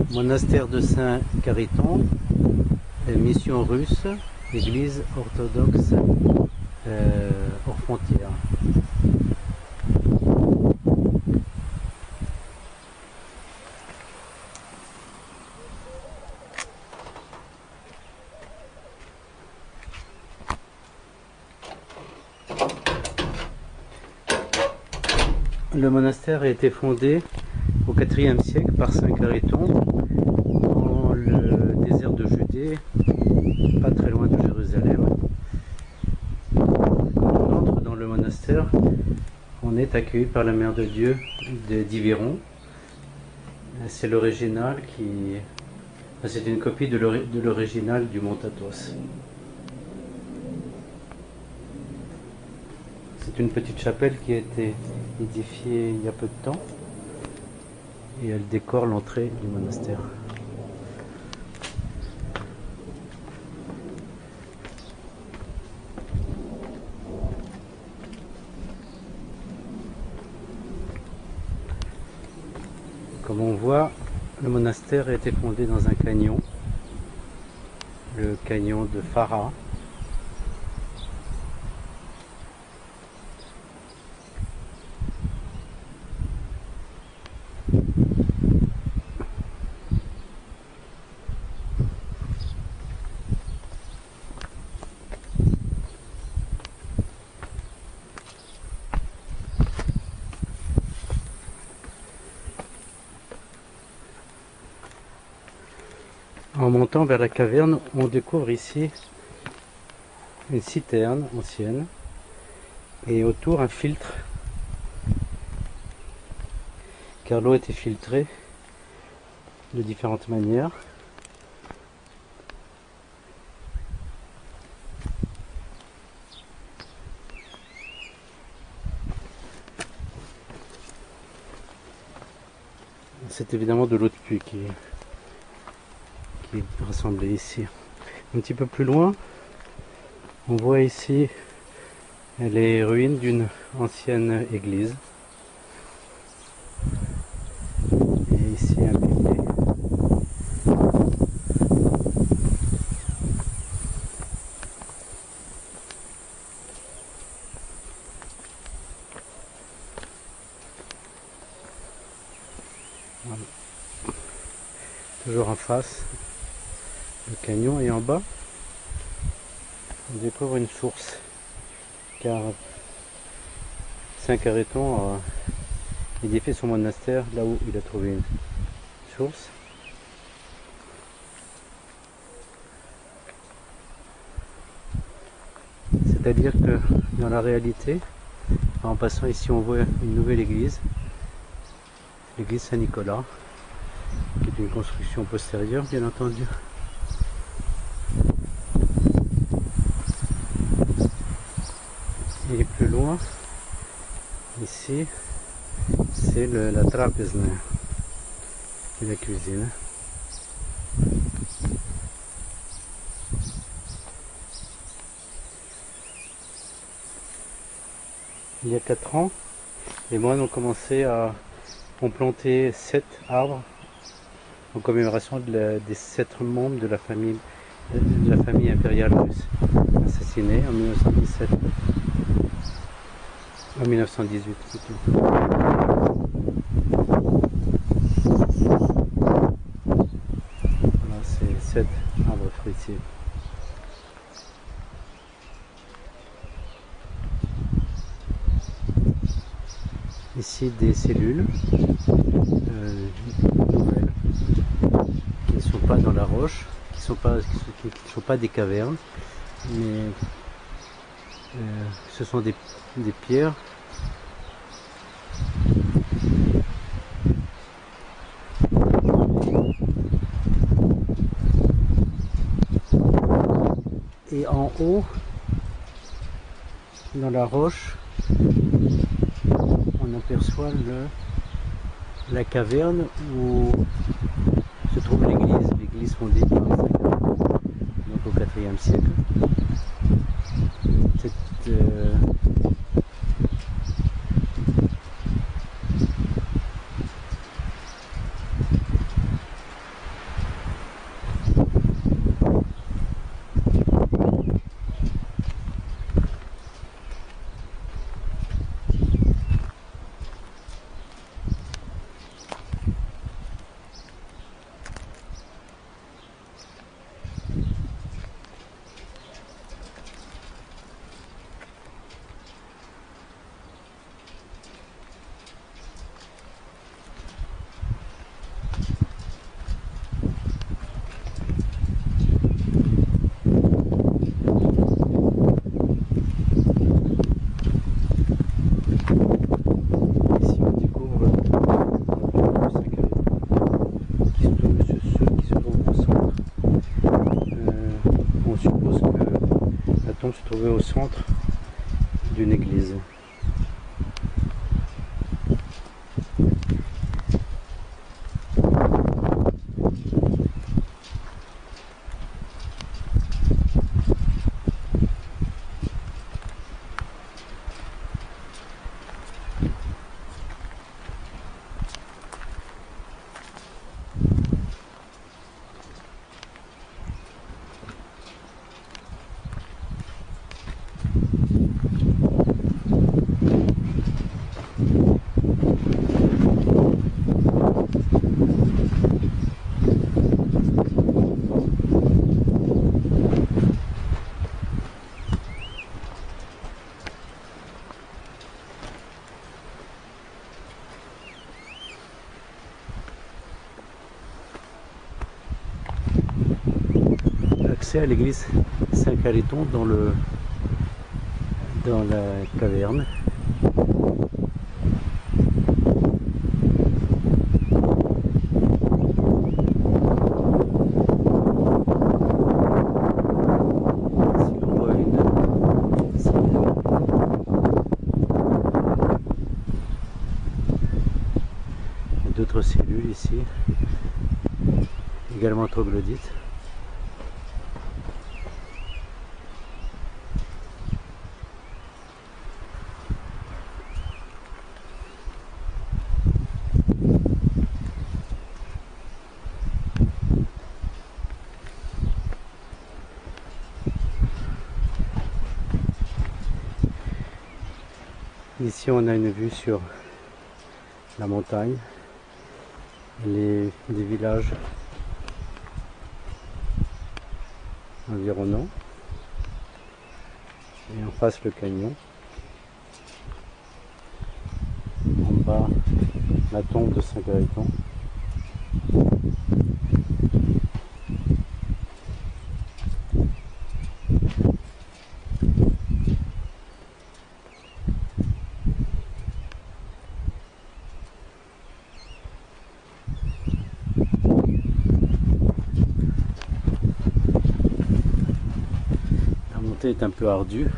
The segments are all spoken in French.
Monastère de Saint-Cariton, mission russe, église orthodoxe hors frontières. Le monastère a été fondé au IVe siècle par Saint Cariton dans le désert de Judée, pas très loin de Jérusalem. Quand on entre dans le monastère, on est accueilli par la Mère de Dieu d'Iviron. C'est l'original qui... C'est une copie de l'original du Mont Athos. C'est une petite chapelle qui a été édifiée il y a peu de temps et elle décore l'entrée du monastère. Comme on voit, le monastère a été fondé dans un canyon, le canyon de Farah. En montant vers la caverne, on découvre ici une citerne ancienne et autour un filtre, car l'eau était filtrée de différentes manières. C'est évidemment de l'eau de pluie qui est rassemblée ici. Un petit peu plus loin, on voit ici les ruines d'une ancienne église. Et ici un pilier. Voilà. Toujours en face, le canyon, et en bas, on découvre une source, car Saint Cariton a édifié son monastère là où il a trouvé une source. C'est-à-dire que dans la réalité, en passant ici, on voit une nouvelle église, l'église Saint-Nicolas, qui est une construction postérieure, bien entendu. Et plus loin, ici, c'est la trapezna, qui est la cuisine. Il y a 4 ans, les moines ont planté 7 arbres en commémoration des 7 membres de la famille impériale russe, assassinés en 1917. En 1918 plutôt. Voilà, c'est 7 arbres fruitiers. Ici des cellules nouvelles qui ne sont pas dans la roche, qui ne sont pas des cavernes, mais ce sont des pierres et en haut, dans la roche, on aperçoit la caverne où se trouve l'église fondée par Saint Cariton, donc au IVe siècle. au centre d'une église. Accès à l'église Saint-Cariton dans la caverne. D'autres cellules ici, également troglodytes. Ici on a une vue sur la montagne, des villages environnants, et en face le canyon, en bas la tombe de Saint-Cariton. La montée est un peu ardue.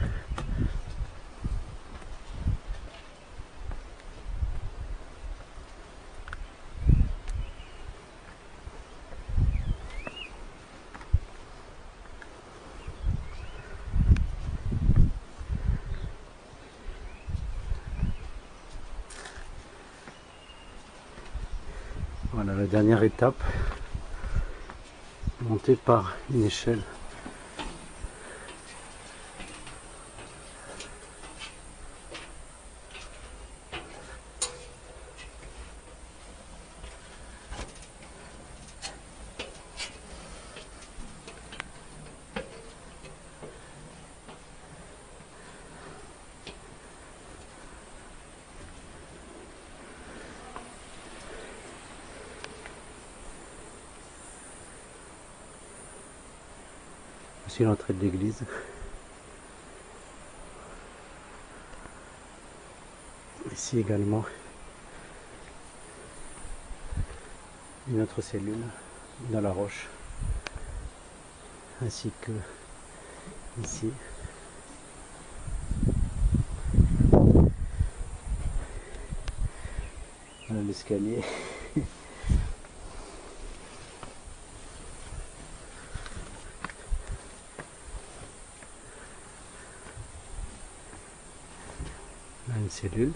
Voilà la dernière étape, montée par une échelle. Voici l'entrée de l'église. Ici également une autre cellule dans la roche, ainsi que ici. Voilà l'escalier. Une cellule.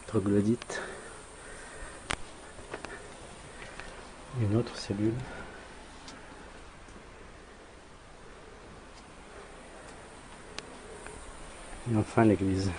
Troglodyte. Une autre cellule. Et enfin l'église.